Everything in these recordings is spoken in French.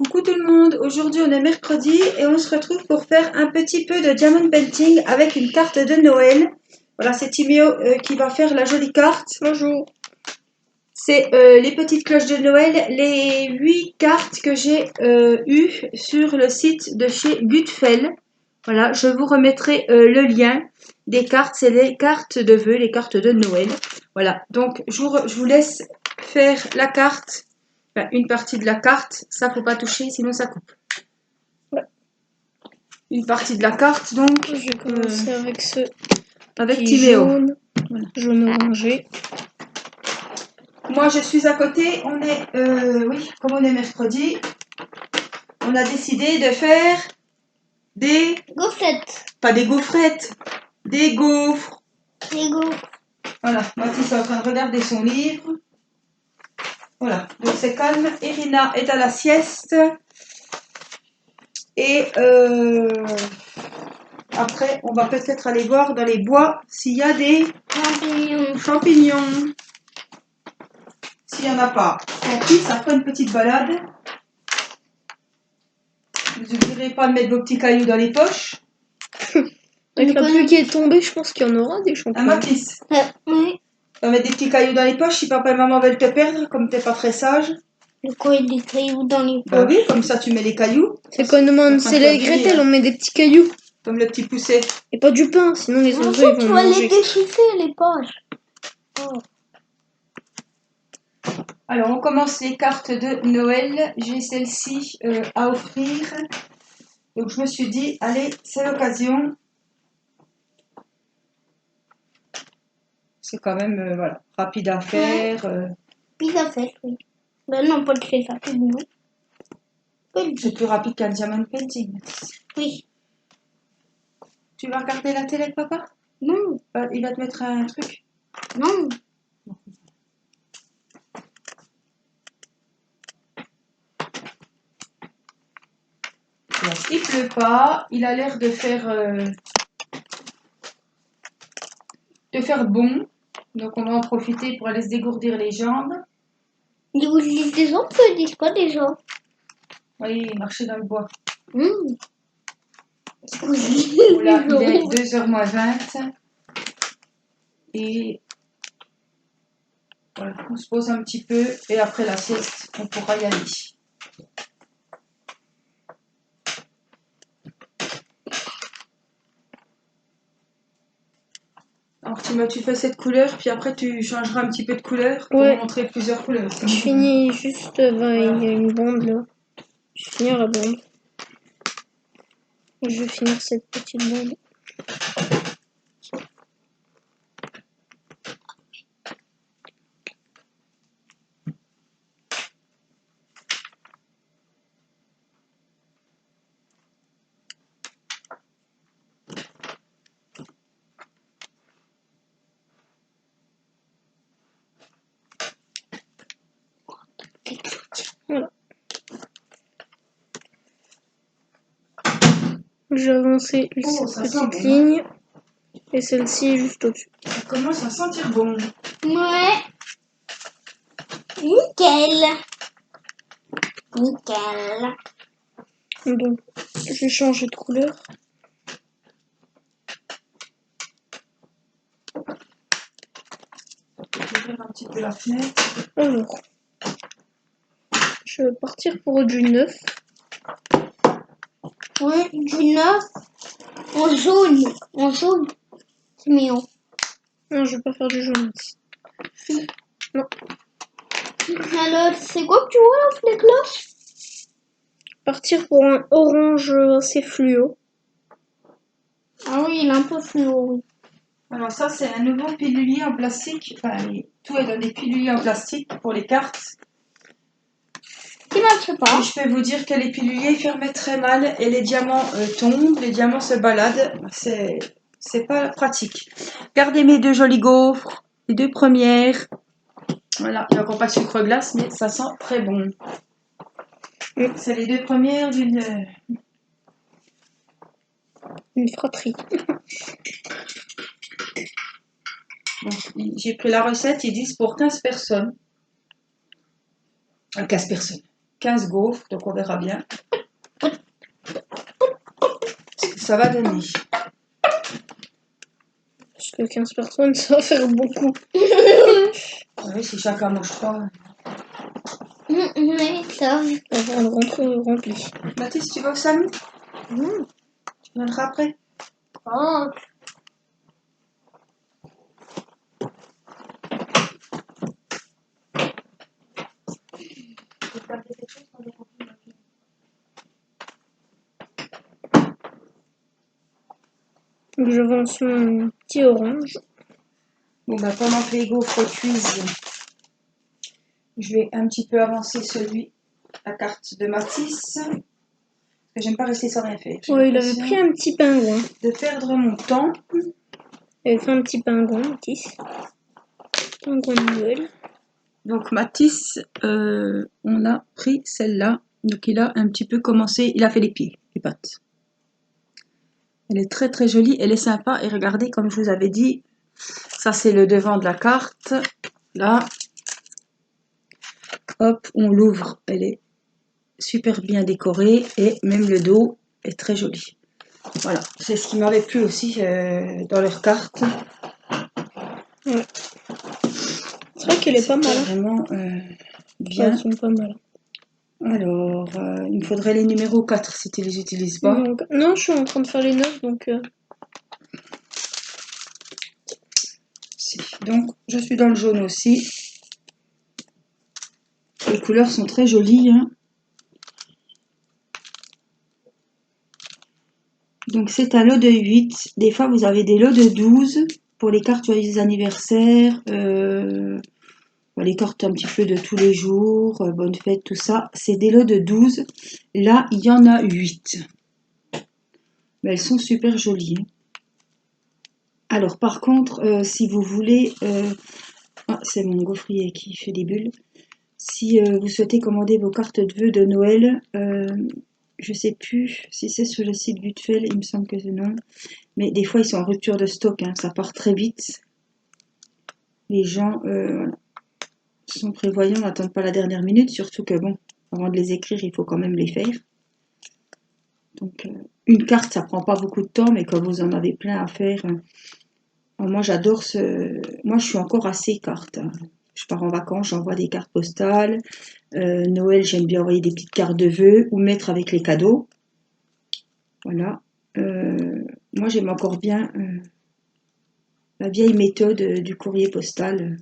Coucou tout le monde, aujourd'hui on est mercredi et on se retrouve pour faire un petit peu de diamond painting avec une carte de Noël. Voilà, c'est Timéo qui va faire la jolie carte. Bonjour. C'est les petites cloches de Noël, les 8 cartes que j'ai eues sur le site de chez Gutfeld. Voilà, je vous remettrai le lien des cartes, c'est les cartes de vœux, les cartes de Noël. Voilà, donc je vous laisse faire la carte. Enfin, une partie de la carte, ça faut pas toucher, sinon ça coupe. Ouais. Une partie de la carte, donc. Je vais commencer avec ce avec Timéo. Jaune, voilà, jaune orangé. Moi, je suis à côté. On est, oui, comme on est mercredi, on a décidé de faire des gaufrettes. Pas des gaufrettes, des gaufres. Des gaufres. Voilà, Mathis est en train de regarder son livre. Voilà, donc c'est calme. Irina est à la sieste. Et après, on va peut-être aller voir dans les bois s'il y a des champignons. S'il n'y en a pas, tant pis, ça fera une petite balade. Vous n'oublierez pas de mettre vos petits cailloux dans les poches. Avec la pluie qui est tombée, je pense qu'il y en aura des champignons. Ah, Mathis, Oui. tu vas mettre des petits cailloux dans les poches si papa et maman veulent te perdre, comme t'es pas très sage. De quoi il y a des cailloux dans les poches? Bah oui, comme ça tu mets les cailloux. C'est comme c'est les Gretel, on met des petits cailloux. Comme le petit poussé. Et pas du pain, sinon les oiseaux ils vont tu vas manger. les déchiffrer les poches. Oh. Alors on commence les cartes de Noël. J'ai celle-ci à offrir. Donc je me suis dit, allez, c'est l'occasion. C'est quand même voilà, rapide à faire. Puis à faire, oui. Ben non, pas très rapide, non. C'est plus rapide qu'un diamond painting. Oui. Tu vas regarder la télé, papa? Non. Il va te mettre un truc. Non. Il pleut pas. Il a l'air de faire bon. Donc on va en profiter pour aller se dégourdir les jambes. Ils vous disent des gens, ils disent pas des gens. Oui, marcher dans le bois. Oui. Voilà, il est 2h moins 20. Et voilà, on se pose un petit peu et après la sieste, on pourra y aller. Alors tu fais cette couleur, puis après tu changeras un petit peu de couleur pour montrer plusieurs couleurs. Je finis juste, il y a une bande là. Je vais finir la bande. Je vais finir cette petite bande. Voilà. J'ai avancé cette petite ligne et celle-ci juste au-dessus. Ça commence à sentir bon. Ouais. Nickel. Nickel. Donc, je vais changer de couleur. Je vais ouvrir un petit peu la fenêtre. Alors, je vais partir pour du neuf. Oui, du neuf. En jaune. En jaune. C'est mignon. Non, je vais pas faire du jaune. Non. Alors, c'est quoi que tu vois là, les cloches? Partir pour un orange assez fluo. Ah oui, il est un peu fluo, oui. Alors ça, c'est un nouveau pilulier en plastique. Enfin, tout est dans des piluliers en plastique pour les cartes. Qui marche pas. Et je peux vous dire que les piluliers fermaient très mal et les diamants tombent, les diamants se baladent. C'est pas pratique. Regardez mes deux jolies gaufres, les deux premières. Voilà, il n'y a encore pas de sucre glace, mais ça sent très bon. C'est les deux premières d'une fratrie. Bon, j'ai pris la recette, ils disent pour 15 personnes. 15 personnes. 15 gaufres, donc on verra bien ce que ça va donner. Parce que 15 personnes, ça va faire beaucoup. Oui, si chacun mange 3. Oui, ça. On le rentre rempli. Mathis, tu vas au salon? Tu viendras après? Oh. Donc j'avance mon petit orange. Bon, bah, pendant que les gaufres cuisent, je vais un petit peu avancer la carte de Matisse. Parce que j'aime pas rester sans rien faire. J'ai Ouais, il avait l'impression pris un petit pingouin. de perdre mon temps. Il avait fait un petit pingouin, Matisse. Pingouin de Noël. Donc Matisse, on a pris celle-là. Donc il a un petit peu commencé, il a fait les pieds, les pattes. Elle est très très jolie, elle est sympa. Et regardez, comme je vous avais dit, ça c'est le devant de la carte. Là, hop, on l'ouvre, elle est super bien décorée et même le dos est très joli. Voilà, c'est ce qui m'avait plu aussi dans leur carte. Ouais. C'est vrai qu'elle est pas mal. Vraiment Ouais, bien. elles sont pas mal. Alors, il me faudrait les numéros 4 si tu les utilises pas. Donc, non, je suis en train de faire les 9, donc... Si. Donc, je suis dans le jaune aussi. Les couleurs sont très jolies. Hein. Donc, c'est un lot de 8. Des fois, vous avez des lots de 12 pour les cartes joyeux anniversaire, les cartes un petit peu de tous les jours, bonne fête, tout ça. C'est des lots de 12. Là, il y en a 8. Mais elles sont super jolies. Hein. Alors, par contre, si vous voulez... Ah, c'est mon gaufrier qui fait des bulles. Si vous souhaitez commander vos cartes de vœux de Noël, je sais plus si c'est sur le site Gutfeld, il me semble que c'est non. Mais des fois, ils sont en rupture de stock, hein, ça part très vite. Les gens sont prévoyants, n'attendent pas la dernière minute, surtout que bon, avant de les écrire, il faut quand même les faire. Donc, une carte, ça prend pas beaucoup de temps, mais quand vous en avez plein à faire... moi, j'adore ce... Moi, je suis encore assez carte. Hein. Je pars en vacances, j'envoie des cartes postales. Noël, j'aime bien envoyer des petites cartes de vœux ou mettre avec les cadeaux. Voilà. Moi, j'aime encore bien la vieille méthode du courrier postal.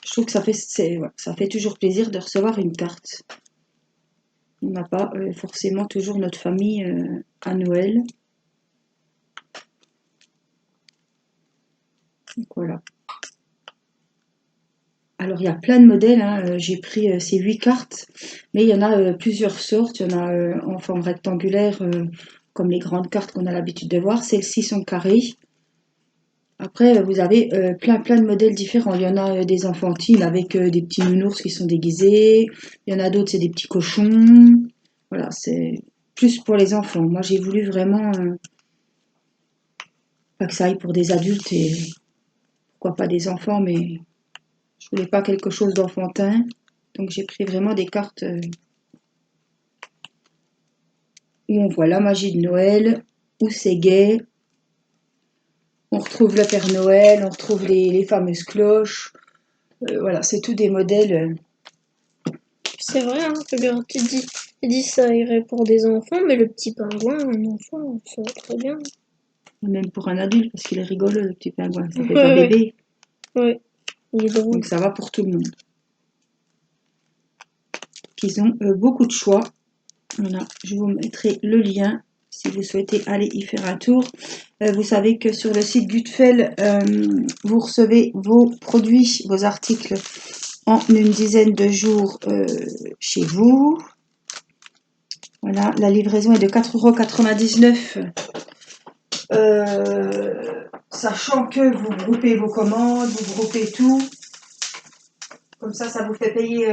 Je trouve que ça fait toujours plaisir de recevoir une carte. On n'a pas forcément toujours notre famille à Noël. Donc voilà. Alors, il y a plein de modèles. Hein. J'ai pris ces 8 cartes, mais il y en a plusieurs sortes. Il y en a en forme rectangulaire, comme les grandes cartes qu'on a l'habitude de voir. Celles-ci sont carrées. Après, vous avez plein de modèles différents. Il y en a des enfantines avec des petits nounours qui sont déguisés. Il y en a d'autres, c'est des petits cochons. Voilà, c'est plus pour les enfants. Moi, j'ai voulu vraiment pas que ça aille pour des adultes et pourquoi pas des enfants, mais je voulais pas quelque chose d'enfantin. Donc, j'ai pris vraiment des cartes où on voit la magie de Noël, où c'est gai. On retrouve le Père Noël, on retrouve les fameuses cloches. Voilà, c'est tous des modèles. C'est vrai, hein, regarde, tu dis ça irait pour des enfants, mais le petit pingouin, un enfant, ça va très bien. Même pour un adulte, parce qu'il est rigolo, le petit pingouin. Ça fait Ouais, pas ouais. bébé. Ouais, il est drôle. Donc ça va pour tout le monde. Ils ont beaucoup de choix. Voilà, je vous mettrai le lien si vous souhaitez aller y faire un tour. Vous savez que sur le site Gutfeld, vous recevez vos produits, vos articles en une dizaine de jours chez vous. Voilà, la livraison est de 4,99 €. Sachant que vous groupez vos commandes, vous groupez tout. Comme ça vous fait payer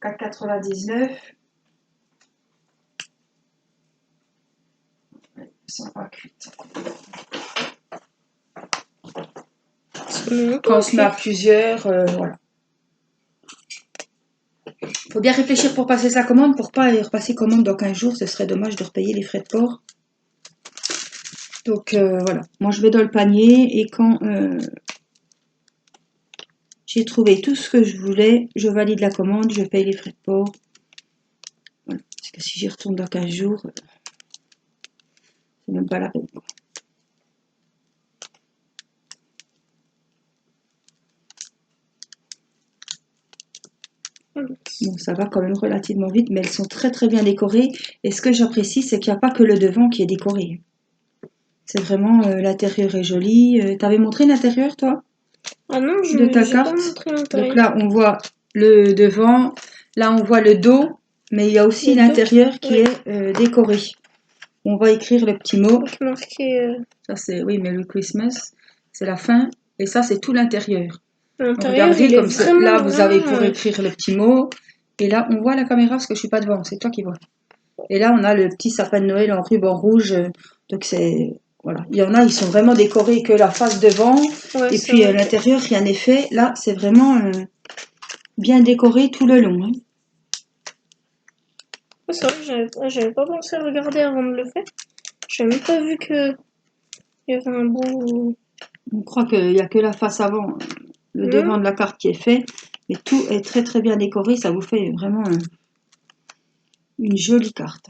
4,99 €. Elles sont pas cuites. Quand on se met à plusieurs, voilà. Faut bien réfléchir pour passer sa commande, pour pas repasser commande dans 15 jours, ce serait dommage de repayer les frais de port. Donc voilà, moi je vais dans le panier et quand j'ai trouvé tout ce que je voulais, je valide la commande, je paye les frais de port. Voilà. Parce que si j'y retourne dans 15 jours, c'est même pas la peine. Bon, ça va quand même relativement vite, mais elles sont très très bien décorées. Et ce que j'apprécie, c'est qu'il n'y a pas que le devant qui est décoré. C'est vraiment l'intérieur est joli. T'avais montré l'intérieur, toi, Ah non, de ta j'ai pas carte? montré Donc l'intérieur. là, on voit le devant. Là, on voit le dos. Mais il y a aussi Le dos, l'intérieur qui oui. est décoré. On va écrire le petit mot. Donc marqué Ça, c'est, oui, Merry Christmas. C'est la fin. Et ça, c'est tout l'intérieur. l'intérieur, Regardez il est comme ça. Là, vraiment, vous avez pour vraiment, écrire le petit mot. Et là, on voit la caméra parce que je suis pas devant. C'est toi qui vois. Et là, on a le petit sapin de Noël en ruban rouge. Donc, c'est... Voilà. Il y en a, ils sont vraiment décorés que la face devant. ouais, Et c'est puis, vrai. l'intérieur, rien n'est fait. Là, c'est vraiment bien décoré tout le long. Hein. Ouais, c'est vrai, j'avais pas pensé à regarder avant de le faire. J'avais même pas vu que il y avait un beau. On croit qu'il n'y a que la face avant, le devant de la carte qui est fait. Mais tout est très, très bien décoré. Ça vous fait vraiment une jolie carte.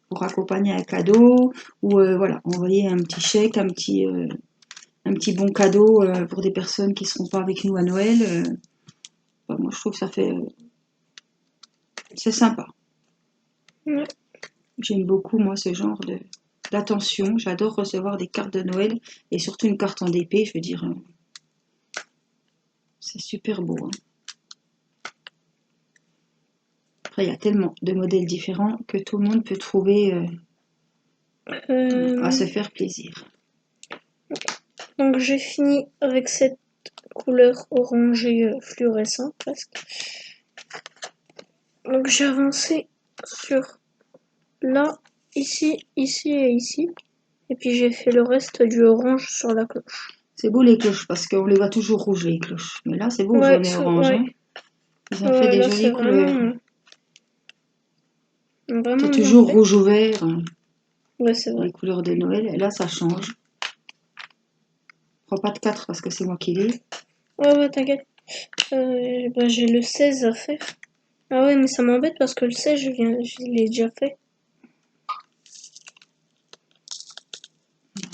Pour accompagner un cadeau ou voilà, envoyer un petit chèque, un petit bon cadeau pour des personnes qui ne seront pas avec nous à Noël. Enfin, moi, je trouve que ça fait... c'est sympa. Ouais. J'aime beaucoup, moi, ce genre d'attention. J'adore recevoir des cartes de Noël et surtout une carte en DP. Je veux dire, c'est super beau. Hein. Après, il y a tellement de modèles différents que tout le monde peut trouver à se faire plaisir. Donc j'ai fini avec cette couleur orangée fluorescent presque. Donc j'ai avancé sur là, ici, ici et ici. Et puis j'ai fait le reste du orange sur la cloche. C'est beau les cloches parce qu'on les voit toujours rouges les cloches. Mais là, c'est beau, Ouais, jaune et orange. ouais. Hein. Ils ont fait des Là, jolies couleurs. Vraiment C'est bien toujours fait. rouge ouvert. Ouais, c'est vrai. Les couleurs de Noël. Et là, ça change. Je prends pas de 4 parce que c'est moi qui l'ai. Ouais, t'inquiète. J'ai le 16 à faire. Ah ouais, mais ça m'embête parce que le 16, je l'ai déjà fait.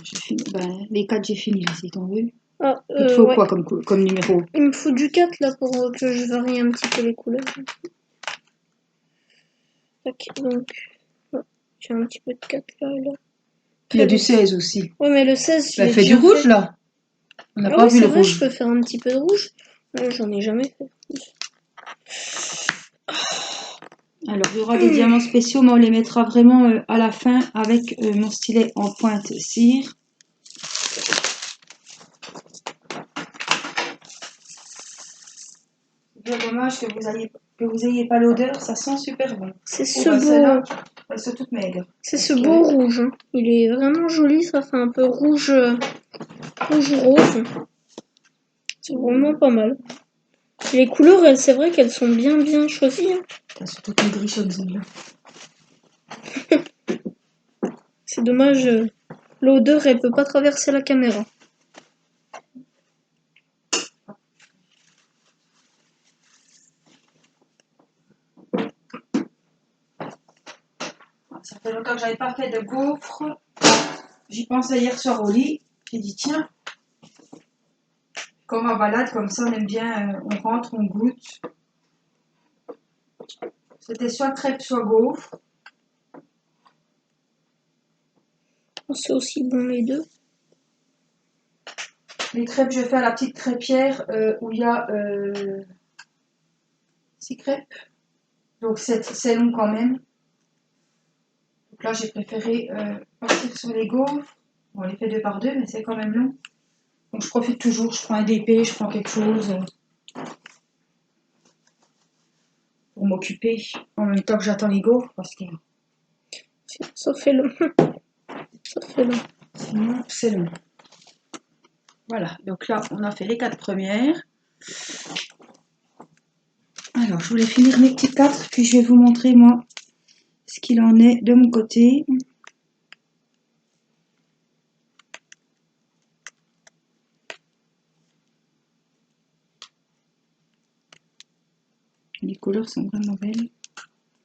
J'ai fini. Ben, les 4, j'ai fini là, si t'en veux. Ah, Il te faut ouais. quoi comme numéro? Il me faut du 4 là pour que je varie un petit peu les couleurs. Tac, donc, j'ai un petit peu de 4 là et là. Il y a du 16 aussi. Ouais, mais le 16, je Ben, l'ai fais déjà du rouge fait. là. On n'a Ah pas oui, vu c'est le vrai, je rouge. peux faire un petit peu de rouge. Ouais, j'en ai jamais fait. Alors, il y aura des diamants spéciaux, mais on les mettra vraiment à la fin avec mon stylet en pointe cire. C'est bien dommage que vous ayez pas l'odeur, ça sent super bon. C'est Oh, ce bah, beau, celles-là, elles sont toutes maigres. c'est ce beau rouge. Hein. Il est vraiment joli, ça fait un peu rouge, rouge rose. C'est vraiment pas mal. Les couleurs, c'est vrai qu'elles sont bien choisies. Hein. Elles sont toutes maigrichonnes, celles-là. C'est dommage, l'odeur, elle peut pas traverser la caméra. Ça fait longtemps que j'avais pas fait de gaufres. J'y pensais hier soir au lit. J'ai dit tiens, comme en balade, comme ça on aime bien, on rentre, on goûte. C'était soit crêpes, soit gaufres. C'est aussi bon les deux. Les crêpes, je fais à la petite crêpière où il y a 6 crêpes. Donc c'est long quand même. Donc là j'ai préféré partir sur les gaufres. Bon, on les fait 2 par 2, mais c'est quand même long. Donc je profite toujours, je prends un DP, je prends quelque chose pour m'occuper en même temps que j'attends les gaufres parce que Ça fait long. Ça fait long. sinon c'est long. Voilà, donc là on a fait les 4 premières. Alors, je voulais finir mes petits cartes, puis je vais vous montrer, moi, ce qu'il en est de mon côté. Les couleurs sont vraiment belles.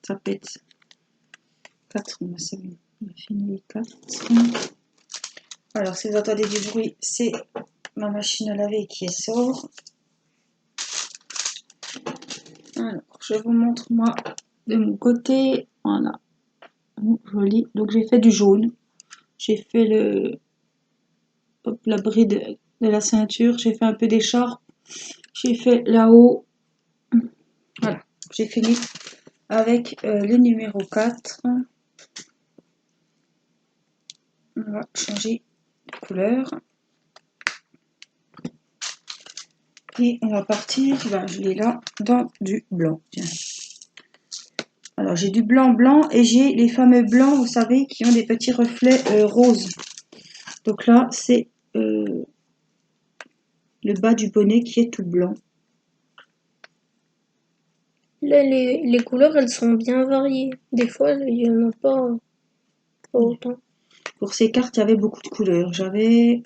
Ça peut être 4, c'est bon. On a fini les 4. Alors, si vous entendez du bruit, c'est ma machine à laver qui sort. Alors, je vous montre, moi, de mon côté. Voilà. Oh, joli. Donc, j'ai fait du jaune. J'ai fait la bride de la ceinture. J'ai fait un peu d'écharpe. J'ai fait là-haut. Voilà. J'ai fini avec le numéro 4. On va changer de couleur. Et on va partir, je l'ai là, dans du blanc. Tiens. Alors j'ai du blanc et j'ai les fameux blancs, vous savez, qui ont des petits reflets roses. Donc là, c'est le bas du bonnet qui est tout blanc. Là, les couleurs, elles sont bien variées. Des fois, il n'y en a pas autant. Pour ces cartes, il y avait beaucoup de couleurs. J'ai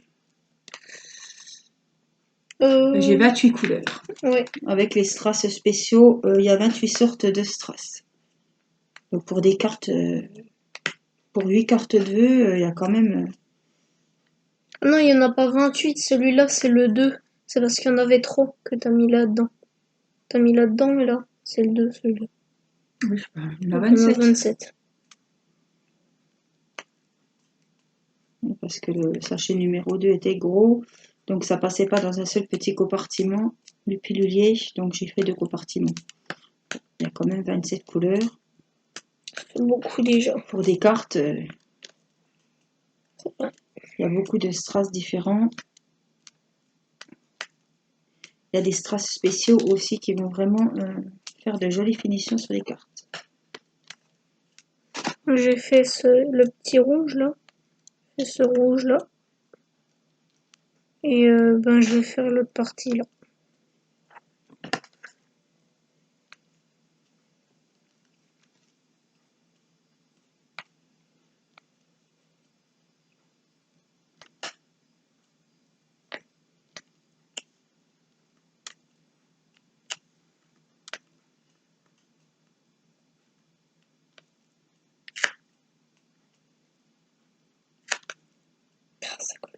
28 couleurs. Ouais. Avec les strass spéciaux, il y a 28 sortes de strass. Donc pour des cartes, pour 8 cartes de vœux, il y a quand même... Non, il n'y en a pas 28. Celui-là, c'est le 2. C'est parce qu'il y en avait trop que t'as mis là-dedans. T'as mis là-dedans, mais là, c'est le 2, celui-là. Oui, je sais pas, il y en a Donc, il y en a 27. 27. Parce que le sachet numéro 2 était gros, donc ça passait pas dans un seul petit compartiment du pilulier, donc j'ai fait 2 compartiments. Il y a quand même 27 couleurs. C'est beaucoup déjà. Pour des cartes, il y a beaucoup de strass différents. Il y a des strass spéciaux aussi qui vont vraiment faire de jolies finitions sur les cartes. J'ai fait le petit rouge là. J'ai fait ce rouge là. Et je vais faire l'autre partie là. Ça colle.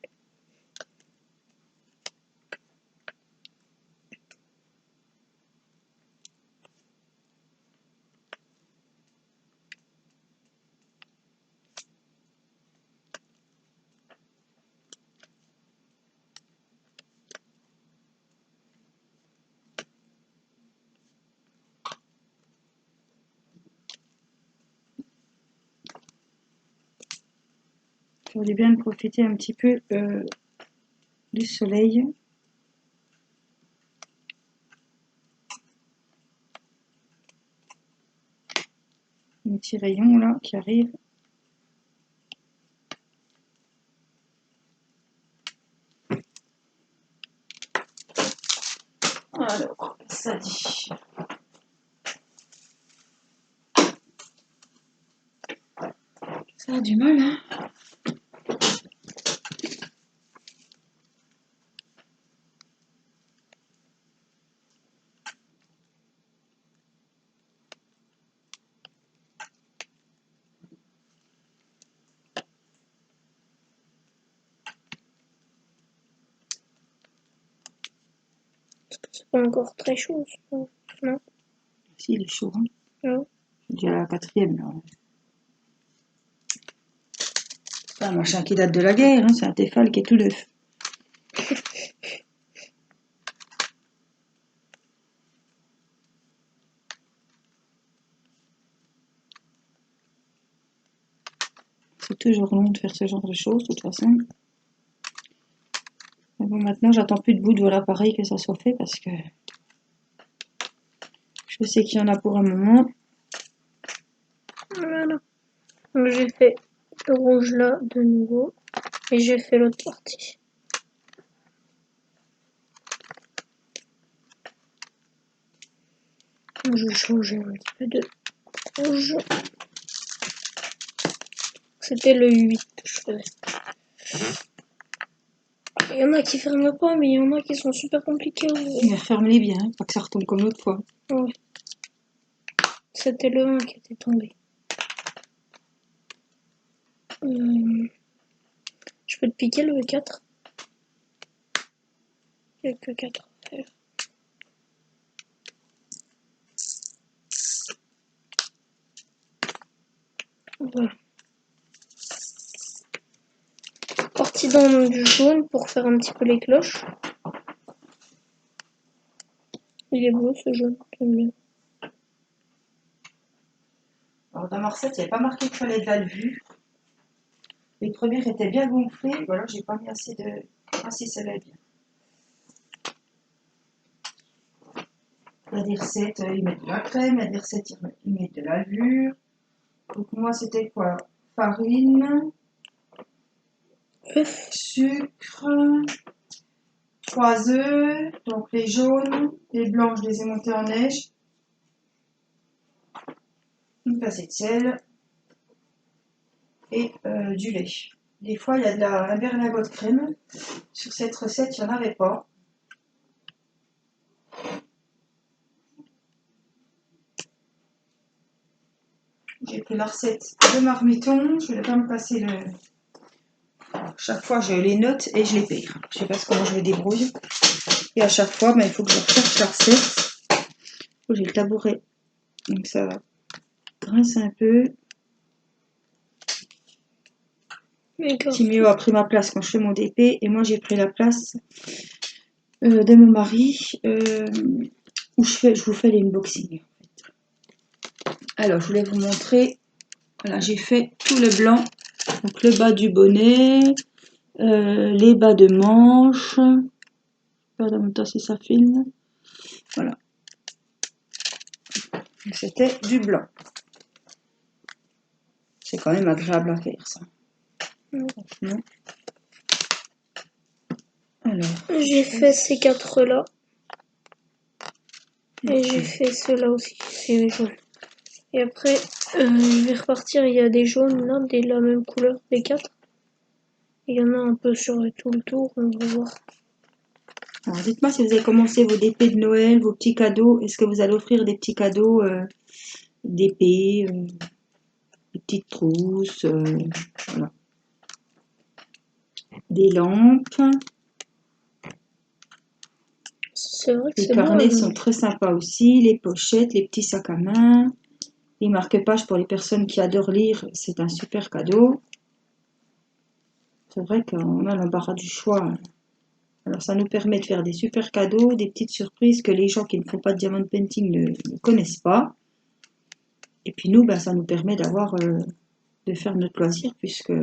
Je voulais bien profiter un petit peu du soleil. Un petit rayon là qui arrive. Alors, ça dit. Ça a du mal, hein. C'est pas encore très chaud, non? Si, il est chaud, hein. Non. Déjà la 4e, là. C'est un machin qui date de la guerre, hein. C'est un Tefal qui est tout neuf. C'est toujours long de faire ce genre de choses, de toute façon. Mais bon, maintenant, j'attends plus de bout de l'appareil que ça soit fait parce que je sais qu'il y en a pour un moment. Voilà. Donc j'ai fait le rouge là de nouveau. Et j'ai fait l'autre partie. Je vais changer un petit peu de rouge. C'était le 8 que je faisais. Il y en a qui ferment pas, mais il y en a qui sont super compliqués. Mais referme-les bien, hein, pas que ça retombe comme l'autre fois. Ouais. C'était le 1 qui était tombé. Je peux te piquer le 4. Il n'y a que 4 à faire. Voilà. Parti dans du jaune pour faire un petit peu les cloches. Il est beau ce jaune, j'aime bien. Alors dans ma recette, il n'y avait pas marqué qu'il fallait de la levure. Les premières étaient bien gonflées, ou alors j'ai pas mis assez de. Ah si, celle-là est bien. Il y a des recettes, ils mettent de la crème, il y a des recettes, ils mettent de la levure. Donc moi, c'était quoi? Farine, œuf, sucre, 3 œufs, donc les jaunes, les blancs, je les ai montés en neige. Une pincée de sel et du lait. Des fois, il y a un berlingot de crème. Sur cette recette, il n'y en avait pas. J'ai pris la recette de marmiton. Je ne vais pas me passer le. Chaque fois, je les note et je les perds. Je ne sais pas comment je me débrouille. Et à chaque fois, il faut que je recherche la recette. J'ai le tabouret. Donc ça grince un peu. Timéo a pris ma place quand je fais mon DP. Et moi, j'ai pris la place de mon mari. Où je vous fais l'unboxing. Alors, je voulais vous montrer. Voilà, j'ai fait tout le blanc. Donc le bas du bonnet, les bas de manche. Regarde en même temps si ça filme. Voilà. C'était du blanc. C'est quand même agréable à faire ça. Non. Alors. J'ai fait ces 4 là. Et j'ai fait ceux-là aussi. C'est jaune. Et après, je vais repartir. Il y a des jaunes là, de la même couleur, les 4. Il y en a un peu sur tout le tour, on va voir. Alors dites-moi si vous avez commencé vos DP de Noël, vos petits cadeaux. Est-ce que vous allez offrir des petits cadeaux d'épée, des petites trousses, voilà. Des lampes. C'est vrai que Les c'est carnets beau, sont très sympas aussi. Les pochettes, les petits sacs à main. Les marque-pages pour les personnes qui adorent lire, c'est un super cadeau. C'est vrai qu'on a l'embarras du choix. Alors ça nous permet de faire des super cadeaux, des petites surprises que les gens qui ne font pas de diamond painting ne connaissent pas. Et puis nous, ça nous permet de faire notre loisir puisque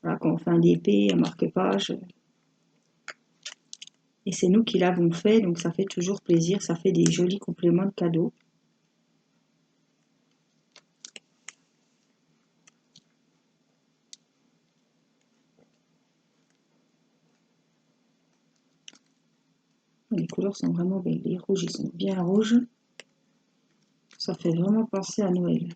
voilà, quand on fait un DP, un marque-page, et c'est nous qui l'avons fait, donc ça fait toujours plaisir, ça fait des jolis compléments de cadeaux. Les couleurs sont vraiment belles, les rouges ils sont bien rouges, ça fait vraiment penser à Noël.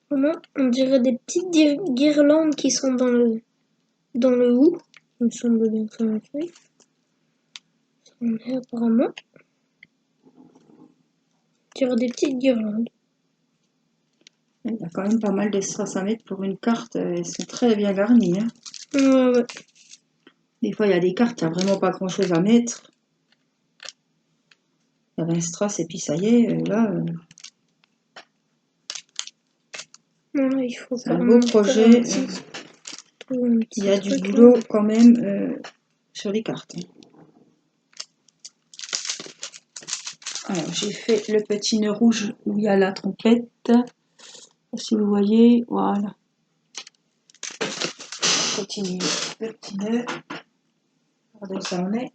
Vraiment, on dirait des petites guirlandes qui sont dans le hou. Il me semble bien que ça m'a fait. On est apparemment. On dirait des petites guirlandes. Il y a quand même pas mal de strass à mettre pour une carte, elles sont très bien garnies. Hein. Ouais. Des fois il y a des cartes, il n'y a vraiment pas grand chose à mettre. Il y avait un strass et puis ça y est, là... Voilà, il faut c'est un beau projet. Il y a du boulot quand même sur les cartes. Alors j'ai fait le petit nœud rouge où il y a la trompette. Si vous voyez, voilà. On continue le petit nœud. Regardez où ça en est.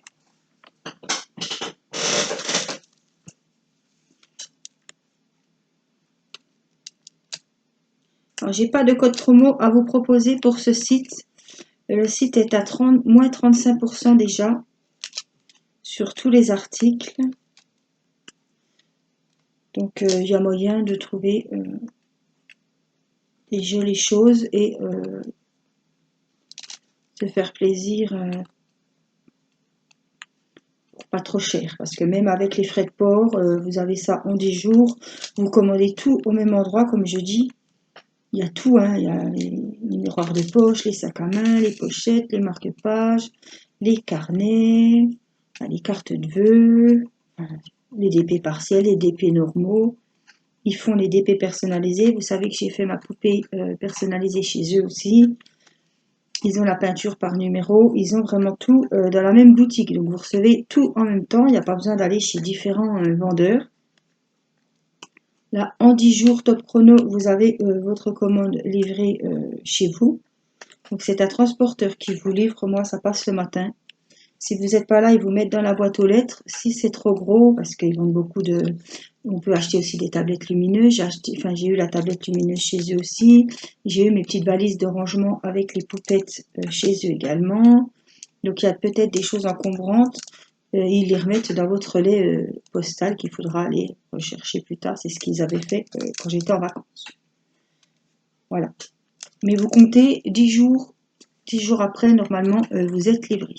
Alors, j'ai pas de code promo à vous proposer pour ce site. Le site est à moins 35% déjà sur tous les articles. Donc, il y a moyen de trouver des jolies choses et se faire plaisir pour pas trop cher. Parce que même avec les frais de port, vous avez ça en 10 jours. Vous commandez tout au même endroit, comme je dis. Il y a tout, hein. Il y a les miroirs de poche, les sacs à main, les pochettes, les marque-pages, les carnets, les cartes de vœux, les DP partiels, les DP normaux. Ils font les DP personnalisés. Vous savez que j'ai fait ma poupée personnalisée chez eux aussi. Ils ont la peinture par numéro. Ils ont vraiment tout dans la même boutique. Donc vous recevez tout en même temps. Il n'y a pas besoin d'aller chez différents vendeurs. Là, en 10 jours, top chrono, vous avez votre commande livrée chez vous. Donc c'est un transporteur qui vous livre. Moi, ça passe le matin. Si vous n'êtes pas là, ils vous mettent dans la boîte aux lettres. Si c'est trop gros, parce qu'ils vendent beaucoup de... On peut acheter aussi des tablettes lumineuses. J'ai eu la tablette lumineuse chez eux aussi. J'ai eu mes petites valises de rangement avec les poupettes chez eux également. Donc il y a peut-être des choses encombrantes. Ils les remettent dans votre relais postal qu'il faudra aller rechercher plus tard. C'est ce qu'ils avaient fait quand j'étais en vacances. Voilà. Mais vous comptez 10 jours. 10 jours après, normalement, vous êtes livré.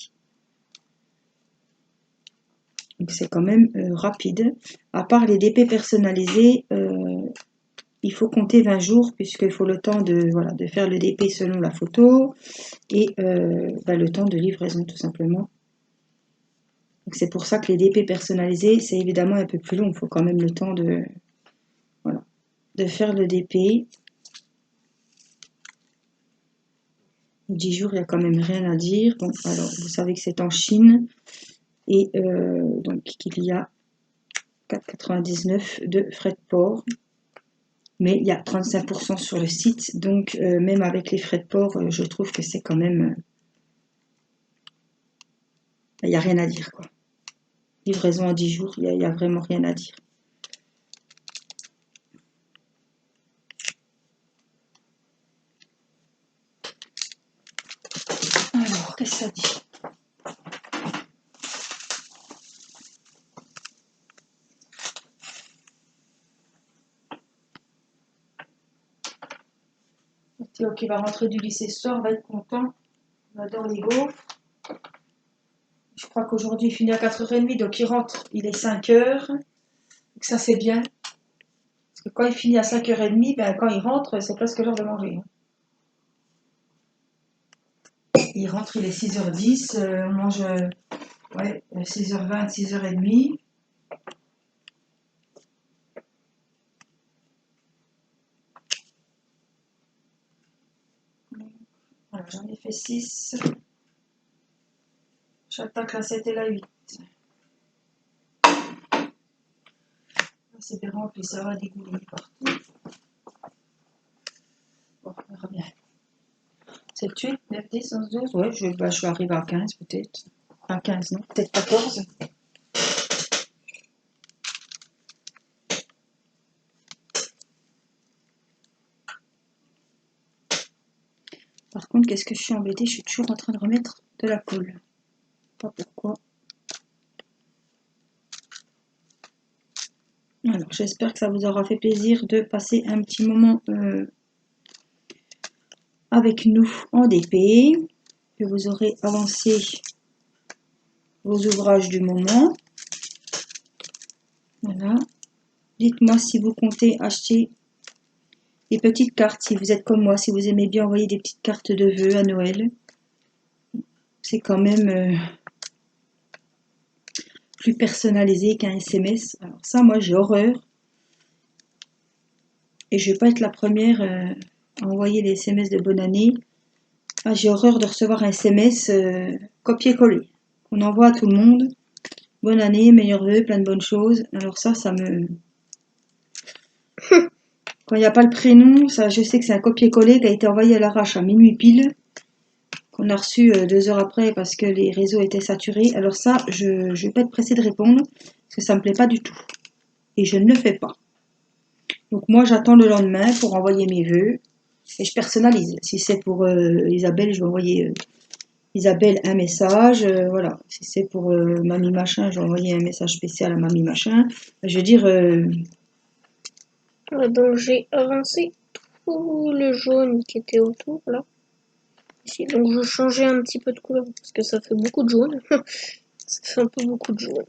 Donc c'est quand même rapide. À part les DP personnalisés, il faut compter 20 jours puisqu'il faut le temps de faire le DP selon la photo et le temps de livraison tout simplement. Donc c'est pour ça que les DP personnalisés, c'est évidemment un peu plus long. Il faut quand même le temps de faire le DP. 10 jours, il n'y a quand même rien à dire. Bon, alors vous savez que c'est en Chine. Et donc il y a 4,99 € de frais de port. Mais il y a 35% sur le site. Donc même avec les frais de port, je trouve que c'est quand même... il n'y a rien à dire, quoi. Livraison en 10 jours, il n'y a vraiment rien à dire. Alors, qu'est-ce que ça dit ? Théo qui va rentrer du lycée ce soir va être content. On adore les gaufres. Je crois qu'aujourd'hui il finit à 4h30, donc il rentre, il est 5h. Donc ça c'est bien. Parce que quand il finit à 5h30, quand il rentre, c'est presque l'heure de manger. Il rentre, il est 6h10, on mange 6h20, 6h30. Voilà, j'en ai fait 6. J'attaque la 7 et la 8. C'est bien rempli, ça va dégouler partout. Bon, on verra bien. 7, 8, 9, 10, 11, 12. Ouais, je vais arriver à 15 peut-être. À 15, non, peut-être 14. Par contre, qu'est-ce que je suis embêtée? Je suis toujours en train de remettre de la colle. Pas pourquoi. Alors, j'espère que ça vous aura fait plaisir de passer un petit moment avec nous en DP, que vous aurez avancé vos ouvrages du moment. Voilà. Dites-moi si vous comptez acheter des petites cartes, si vous êtes comme moi, si vous aimez bien envoyer des petites cartes de vœux à Noël. C'est quand même plus personnalisé qu'un SMS. Alors ça, moi, j'ai horreur. Et je vais pas être la première à envoyer les SMS de bonne année. Ah, j'ai horreur de recevoir un SMS copier-coller. On envoie à tout le monde. Bonne année, meilleurs vœux, plein de bonnes choses. Alors ça me... Quand il n'y a pas le prénom, ça, je sais que c'est un copier-coller qui a été envoyé à l'arrache à minuit pile. Qu'on a reçu 2 heures après parce que les réseaux étaient saturés. Alors ça, je ne vais pas être pressée de répondre parce que ça ne me plaît pas du tout. Et je ne le fais pas. Donc moi, j'attends le lendemain pour envoyer mes vœux. Et je personnalise. Si c'est pour Isabelle, je vais envoyer Isabelle un message. Voilà. Si c'est pour Mamie Machin, je vais envoyer un message spécial à Mamie Machin. Je veux dire, Ouais, donc j'ai avancé tout le jaune qui était autour là. Ici, donc je changeais un petit peu de couleur parce que ça fait beaucoup de jaune. Ça fait un peu beaucoup de jaune.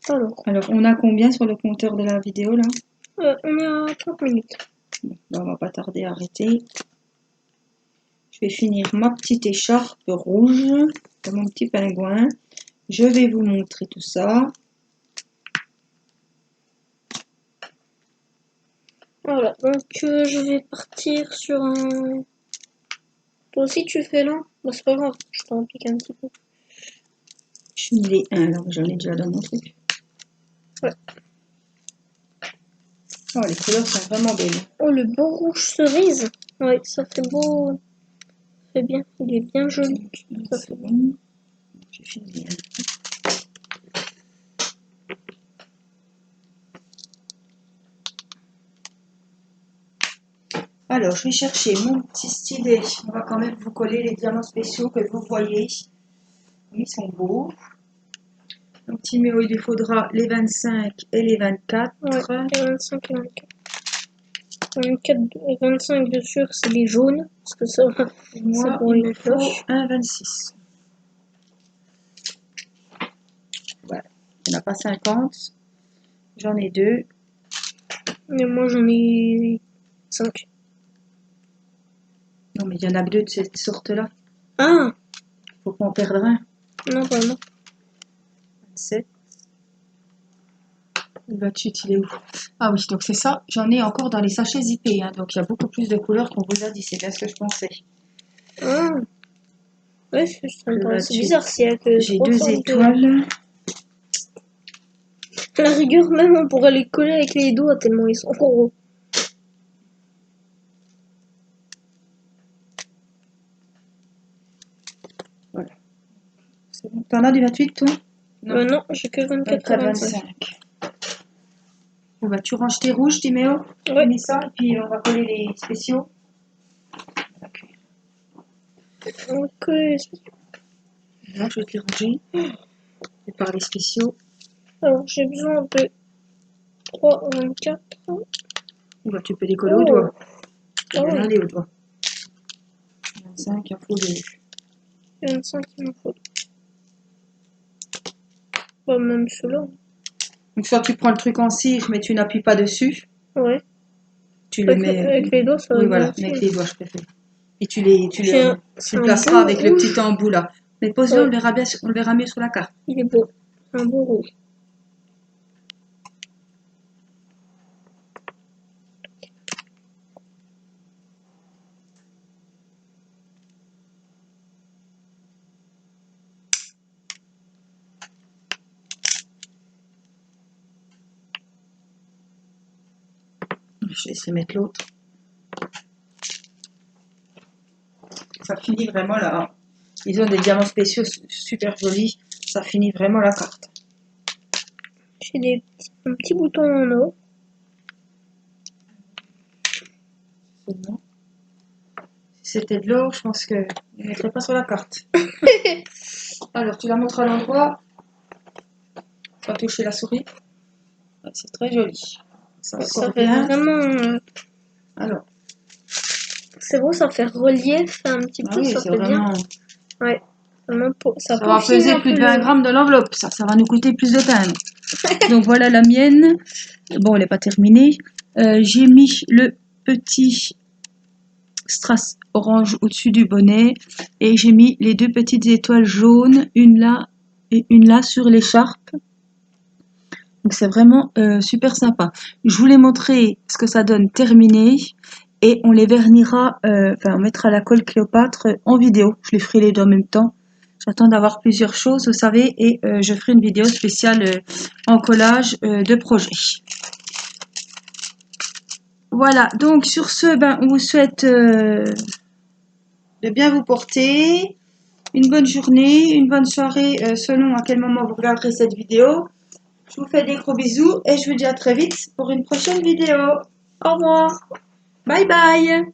alors, on a combien sur le compteur de la vidéo là? On est à 30 minutes. Bon, ben, on va pas tarder à arrêter. Je vais finir ma petite écharpe rouge, comme mon petit pingouin. Je vais vous montrer tout ça. Voilà, donc je vais partir sur un... Toi aussi tu fais là? Bah c'est pas grave, je t'en pique un petit peu. Je suis les 1, alors j'en ai déjà dans mon truc. Ouais. Oh, les couleurs sont vraiment belles. Oh, le beau rouge cerise. Ouais, ça fait beau. Ça fait bien, il est bien joli. Ça fait bon. J'ai fini les 1. Alors, je vais chercher mon petit stylet. On va quand même vous coller les diamants spéciaux que vous voyez. Ils sont beaux. Donc, Timéo, il lui faudra les 25 et les 24. Ouais, les 25 et 24. 24 et 25 de sûr, c'est les jaunes. Parce que ça, Moi, pour il les me faut cloches. un 26. Voilà. Il n'y en a pas 50. J'en ai 2. Et moi j'en ai 5. Non, mais il y en a que 2 de cette sorte-là. Ah! Faut pas en perdre un. Non, pardon. 27. Le 28, il est où? Ah oui, donc c'est ça. J'en ai encore dans les sachets zippés. Hein, donc il y a beaucoup plus de couleurs qu'on vous a dit. C'est bien ce que je pensais. Ah! Ouais, ça me Le paraissait 28. bizarre s'il y a que J'ai 3 2 formes de... étoiles. À la rigueur, même on pourrait les coller avec les doigts tellement ils sont gros. Voilà. C'est bon. T'en as du 28, toi? Non, j'ai que 24 et 25. 25. Bon, bah, tu ranges tes rouges, Timéo. Ouais. Mets ça, et puis on va coller les spéciaux. Ok. Là, je vais te les ranger. Et par les spéciaux. Alors, j'ai besoin de 3, 24. Bah, tu peux les coller au doigt. Il y en a oui. des au doigt. 25, il en faut 2. 25, il m'en faut. Bah, même ceux-là. Donc, soit tu prends le truc en cire, mais tu n'appuies pas dessus. Ouais. Tu le mets. Avec les doigts, ça va Oui, bien voilà, aussi. avec les doigts, je préfère. Et tu les C'est un placeras beau avec le rouge. petit embout là. Mais pose-le, Ouais. on le verra mieux sur la carte. Il est beau. C'est un beau rouge. Je vais essayer de mettre l'autre. Ça finit vraiment là. Ils ont des diamants spéciaux super jolis. Ça finit vraiment la carte. J'ai un petit bouton en haut. Si c'était de l'or, je pense que je ne mettrais pas sur la carte. Alors, tu la montres à l'endroit. Sans toucher la souris. Ouais, c'est très joli. Ça Ça sort fait bien. vraiment... Alors, C'est beau, ça fait relief un petit ah peu, oui, ça c'est fait bien. vraiment. Ouais. Vraiment ça Ça va peaufine peser un plus peu de 20 le... grammes dans l'enveloppe. Ça va nous coûter plus de timbre. Donc voilà la mienne. Bon, elle n'est pas terminée. J'ai mis le petit strass orange au-dessus du bonnet et j'ai mis les 2 petites étoiles jaunes, une là et une là sur l'écharpe. Donc c'est vraiment super sympa. Je voulais montrer ce que ça donne terminé et on les vernira, on mettra la colle Cléopâtre en vidéo. Je les ferai les deux en même temps. J'attends d'avoir plusieurs choses, vous savez, et je ferai une vidéo spéciale en collage de projet. Voilà, donc sur ce, on vous souhaite de bien vous porter, une bonne journée, une bonne soirée selon à quel moment vous regarderez cette vidéo. Je vous fais des gros bisous et je vous dis à très vite pour une prochaine vidéo. Au revoir. Bye bye.